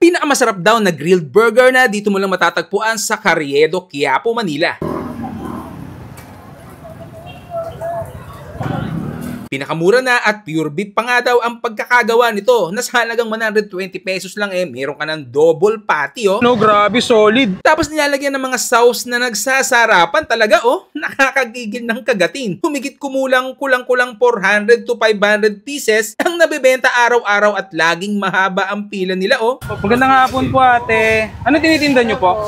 Pinakamasarap daw na grilled burger na dito mo lang matatagpuan sa Carriedo, Quiapo, Manila. Pinakamura na at pure beef pa nga daw ang pagkakagawa nito na sa halagang 120 pesos lang meron ka ng double patty No, grabe, solid. Tapos nilalagyan ng mga sauce na nagsasarapan talaga nakakagigil ng kagatin. Humigit kulang-kulang 400 to 500 pieces ang nabebenta araw-araw at laging mahaba ang pila nila Magandang hapon po ate. Ano tinitinda nyo po?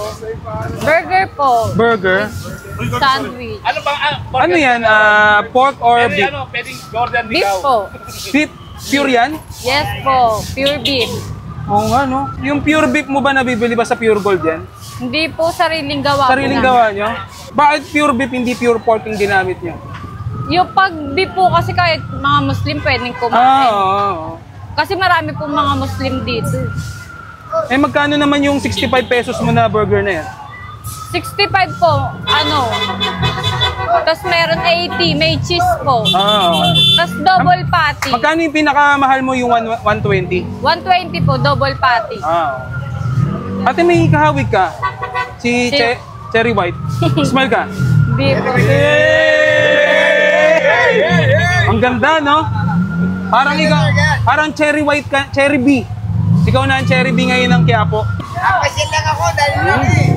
Burger po. Burger? Sandwich. Ano yan? Pork or beef? Beef po. Beef? Pure yan? Yes po. Pure beef. Oo nga, no? Yung pure beef mo ba nabibili ba sa Pure Gold yan? Hindi po sariling gawa. Sariling gawa nyo? Bakit pure beef, hindi pure pork yung ginamit nyo? Yung pag beef po kasi kahit mga Muslim pwedeng kumain. Oo. Kasi marami pong mga Muslim dito. Magkano naman yung 65 pesos mo na burger na yan? 65 po, Tapos meron 80, may cheese po. Tapos double patty. Magkano yung pinakamahal mo yung 120? 120 po, double patty. Ate, may kahawig ka? Si Cherry White. Smile ka? Hindi po. Ang ganda, no? Parang ikaw, parang Cherry White ka, Cherry B. Ikaw na ang Cherry B ngayon ng Quiapo. Napasil lang ako dahil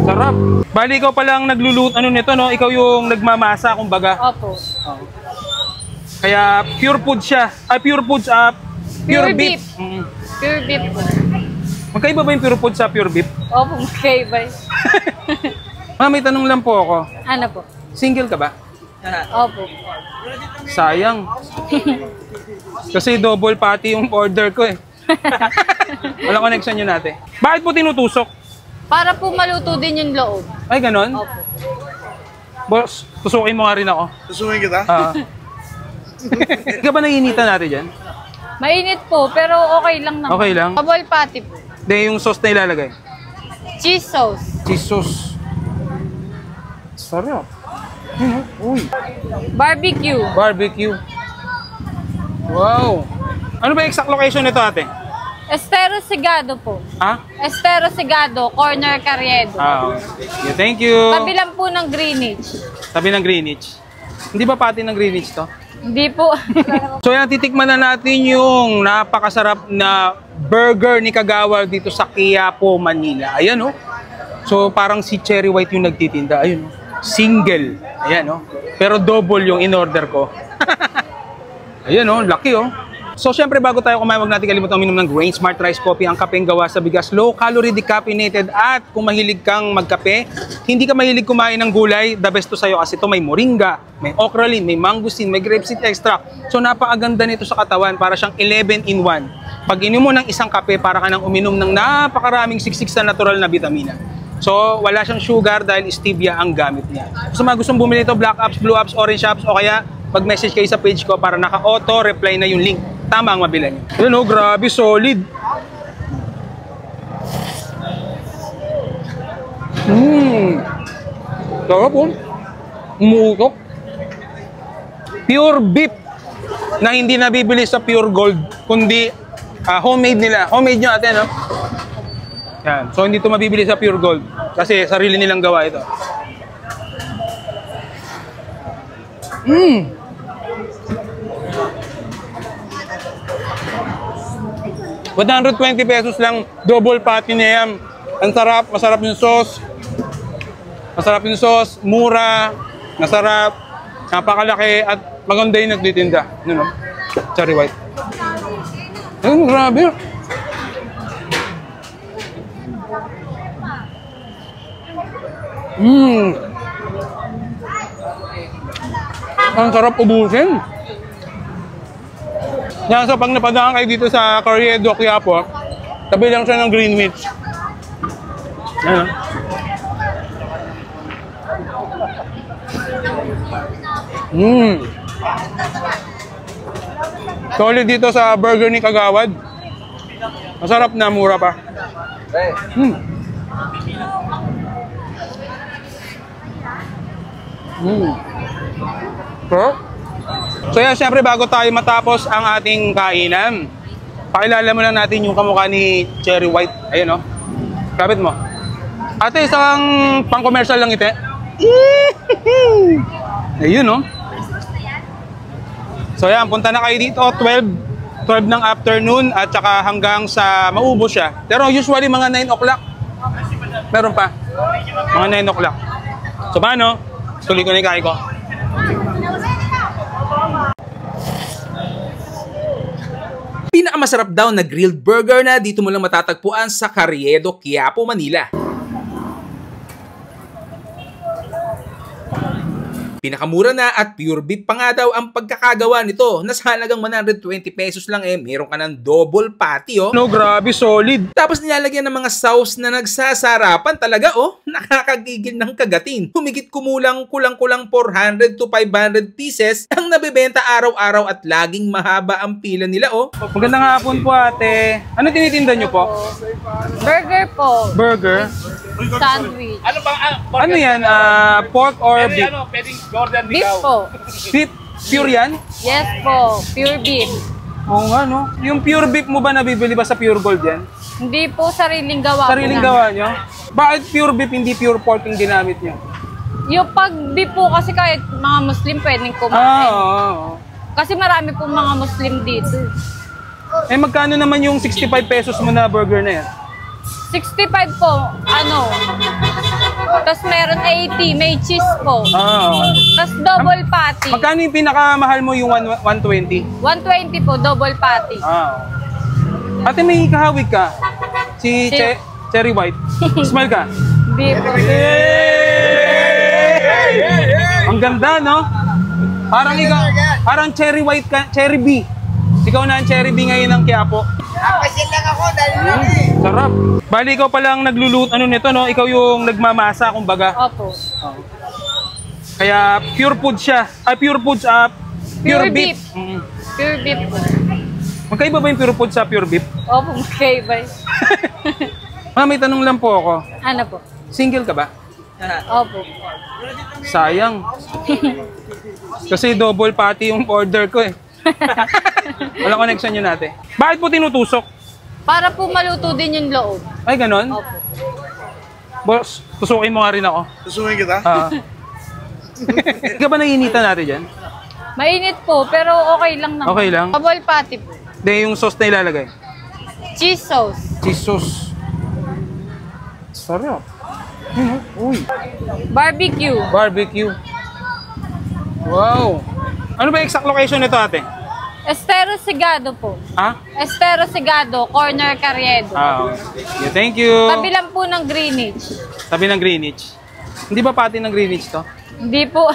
Sarap. Bali, ikaw palang nagluluto nito, no? Ikaw yung nagmamasa, kumbaga. Opo. Kaya pure food siya. Pure foods, pure beef. Pure beef po. Magkaiba ba yung pure food sa pure beef? Opo, magkaiba. May tanong lang po ako. Ano po? Single ka ba? Opo. Sayang. Kasi double patty yung order ko Walang connection yun natin. Bakit po tinutusok? Para po maluto din yung loob. Ay, ganon? Opo. Boss, tusukin mo nga rin ako. Tusukin kita? Ikaw ba naiinitan natin dyan? Mainit po, pero okay lang naman. Okay lang? Double patty po. Hindi, yung sauce na ilalagay. Cheese sauce. Cheese sauce. Sarap. Uy. Barbecue. Barbecue. Wow. Ano ba yung exact location nito, ate? Estero Sigado po. Ha? Estero Sigado, corner Carriedo. Okay, thank you. Tabi lang po ng Greenwich. Tabi ng Greenwich. Hindi ba pati ng Greenwich to? Hindi po. So yan, titikman na natin yung napakasarap na burger ni Kagawad dito sa Quiapo, Manila. Ayan So parang si Cherry White yung nagtitinda. Ayun Single. Ayan Pero double yung in-order ko. Ayan laki So syempre bago tayo kumain, wag natin kalimutan uminom ng Grain Smart Rice Coffee, ang kapeng gawa sa bigas, low calorie, decaffeinated, at kung mahilig kang magkape, hindi ka mahilig kumain ng gulay, the best to sa'yo kasi ito may moringa, may okralin, may mangosteen, may grapeseed extract. So napakaganda nito sa katawan, para siyang 11 in 1. Pag inom mo ng isang kape, para ka nang uminom ng napakaraming siksik sa natural na vitamina. So wala siyang sugar dahil stevia ang gamit niya. So mga gustong bumili ito, black apps, blue apps, orange apps, o kaya mag-message kayo sa page ko para naka-auto-reply na yung link. Tama ang mabila niyo. Yun grabe, solid. Sarap umuutok. Pure beef na hindi nabibili sa Pure Gold, kundi homemade nila. Homemade nyo ate, Yan. So hindi ito mabibili sa Pure Gold kasi sarili nilang gawa ito. 120 pesos lang, double patty na yan. Ang sarap, masarap yung sauce. Masarap yung sauce, mura, masarap, napakalaki, at maganda yung nagtitinda. Cherry White. Ayun, grabe. Ang sarap ubusin. Yan, so pag napadaan kayo dito sa Carriedo, Quiapo, tabi lang siya ng Greenwich. Yan. Solid dito sa burger ni Kagawad. Masarap na, mura pa. So yan, syempre bago tayo matapos ang ating kainan, Pakilala mo lang natin yung kamukha ni Cherry White. Ayun, oh. Kapit mo. Ate, isang pang-commercial lang ite. Ayun, oh. So yan, punta na kayo dito, 12 ng afternoon at saka hanggang sa maubos siya. Pero usually mga 9 o'clock. Meron pa. Mga 9 o'clock. So paano? Tuloy ko na yung kain ko. Pinakamasarap daw na grilled burger na dito mo lang matatagpuan sa Carriedo, Quiapo, Manila. Pinakamura na at pure beef pa nga daw ang pagkakagawa nito na sa halagang 120 pesos lang meron ka ng double patty oh. No, grabe, solid. Tapos nilalagyan ng mga sauce na nagsasarapan talaga oh. Nakakagigil ng kagatin. Humigit kulang 400 to 500 pieces ang nabebenta araw-araw at laging mahaba ang pila nila oh. Magandang hapon po, ate. Ano tinitinda nyo po? Burger po. Burger? Sandwich. Ano yan? Pork or beef? Beef po. Beef? Pure yan? Yes po. Pure beef. Oo nga, no? Yung pure beef mo ba nabibili ba sa Pure Gold yan? Hindi po sariling gawa Sariling po gawa nyo? Bakit pure beef, hindi pure pork yung ginamit nyo? Yung pag beef po kasi kahit mga Muslim pwedeng kumain. Oo. Kasi marami po mga Muslim dito. Eh, magkano naman yung 65 pesos mo na burger na yan? 65 po, ano. Tapos meron 80, may cheese po. Tapos double patty. Magkano yung pinakamahal mo yung 120? 120 po, double patty. Ate, may kahawig ka. Si Cherry White. Smile ka. Beef. Ang ganda, no? Parang ikaw, parang Cherry White ka, Cherry B. Ikaw na ang Cherry B ngayon ng Quiapo. Papasyal lang ako dahil lang eh. Sarap. Bali, ikaw palang nagluluto, ano nito, no? Ikaw yung nagmamasa, kumbaga. Opo. Kaya pure food siya. Ay, pure foods, pure beef. Pure beef po. Magkaiba ba yung pure food sa pure beef? Opo, magkaiba. May tanong lang po ako. Ano po? Single ka ba? Opo. Sayang. Kasi double patty yung order ko eh. Walang connection yun natin. Bakit po tinutusok? Para po maluto din yung loob. Ay, ganon? Opo. Boss, tusukin mo nga rin ako. Susumin kita? Hindi ka ba naiinitan natin dyan? Mainit po, pero okay lang naman. Okay lang? Double patty po. Hindi, yung sauce na ilalagay. Cheese sauce. Cheese sauce. Sarap. Uy. Barbecue. Barbecue. Wow. Ano ba yung exact location nito, ate? Estero Sigado po. Ha? Estero Sigado, corner Carriedo. Okay. Thank you. Tabi lang po ng Greenwich. Tabi ng Greenwich. Hindi ba pati ng Greenwich to? Hindi po.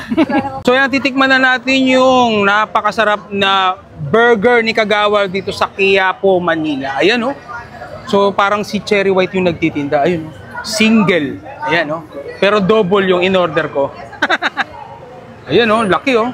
So yan, titikman na natin yung napakasarap na burger ni Kagawad dito sa Quiapo, Manila. Ayan, oh. So parang si Cherry White yung nagtitinda. Ayun, oh. Single. Ayan, oh. Pero double yung in-order ko. Ayan, oh. Laki, oh.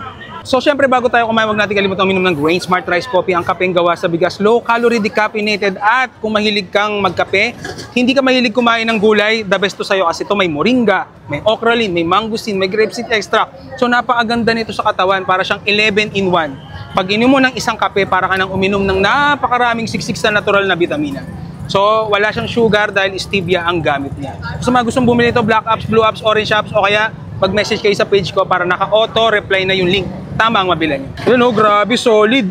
So syempre bago tayo kumain, huwag natin kalimutan uminom ng Grain Smart Rice Coffee, ang kapeng gawa sa bigas, low calorie, decaffeinated, at kung mahilig kang magkape, hindi ka mahilig kumain ng gulay, the best to sa'yo kasi ito may moringa, may okralin, may mangosteen, may grapeseed extra. So napakaganda nito sa katawan, para siyang 11 in 1. Pag inom mo ng isang kape, para ka nang uminom ng napakaraming siksik sa natural na vitamina. So wala siyang sugar dahil stevia ang gamit niya. So mga gustong bumili ito, black apps, blue apps, orange apps, o kaya mag-message kayo sa page ko para naka-auto reply na yung link. Tama ang mabila niyo. Yun, oh, grabe, solid.